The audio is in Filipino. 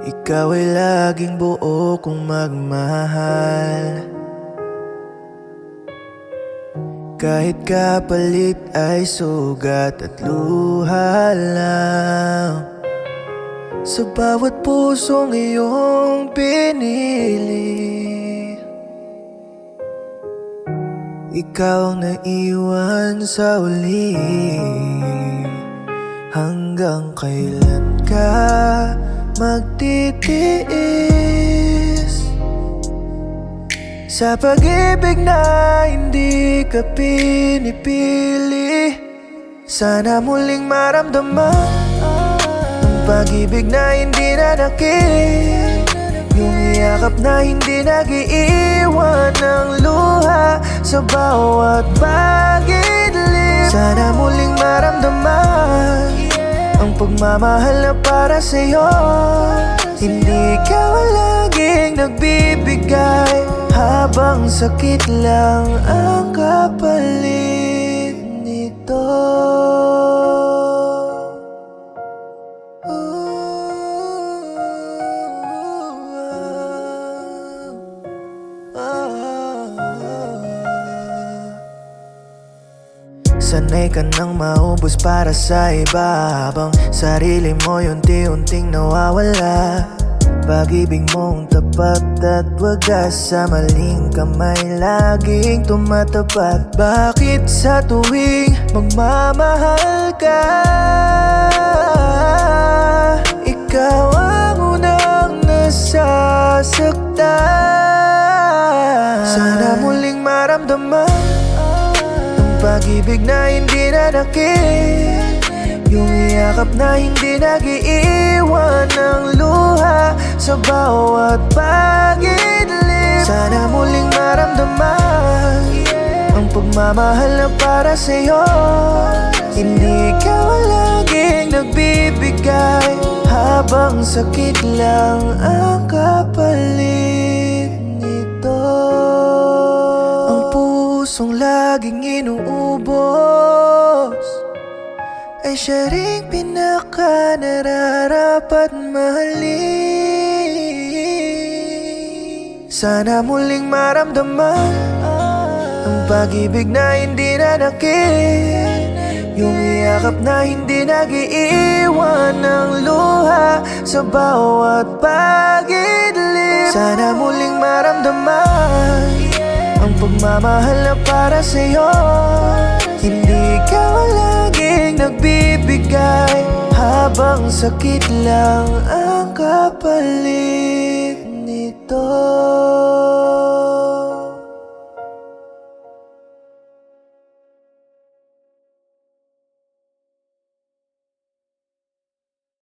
Ikaw ay laging buo kong magmahal, kahit kapalit ay sugat at luha lang. Sa bawat pusong iyong pinili, ikaw ang naiwan sa uli. Hanggang kailan ka magtitiis sa pag-ibig na hindi ka pinipili? Sana muling maramdaman ang pag-ibig na hindi nanakit, yung yakap na hindi nag-iiwan ng luha sa bawat pag-idlip. Sana muling maramdaman ang pagmamahal na para sa'yo, hindi ka laging nagbibigay, habang sakit lang ang kapalit nito. Sanay ka nang maubos para sa iba, habang sarili mo unti-unting nawawala. Pag-ibig mong tapat at wagas sa maling kamay laging tumatapat. Bakit sa tuwing magmamahal ka, ikaw ang unang nasasaktan? Sana muling maramdaman pag-ibig na hindi nanakit, yung yakap na hindi nag-iiwan ng luha sa bawat pag-idlip. Sana muling maramdaman ang pagmamahal na para sa'yo, hindi ka laging nagbibigay, habang sakit lang ang kapalit nito. Pusong laging inuubos ay siya ring pinaka-nararapat mahalin. Sana muling maramdaman ang pag-ibig na hindi nanakit, yung yakap na hindi nag-iiwan ng luha sa bawat pag-idlip. Sana muling maramdaman ang pagmamahal na para sa'yo, hindi ka laging nagbibigay, habang sakit lang ang kapalit nito.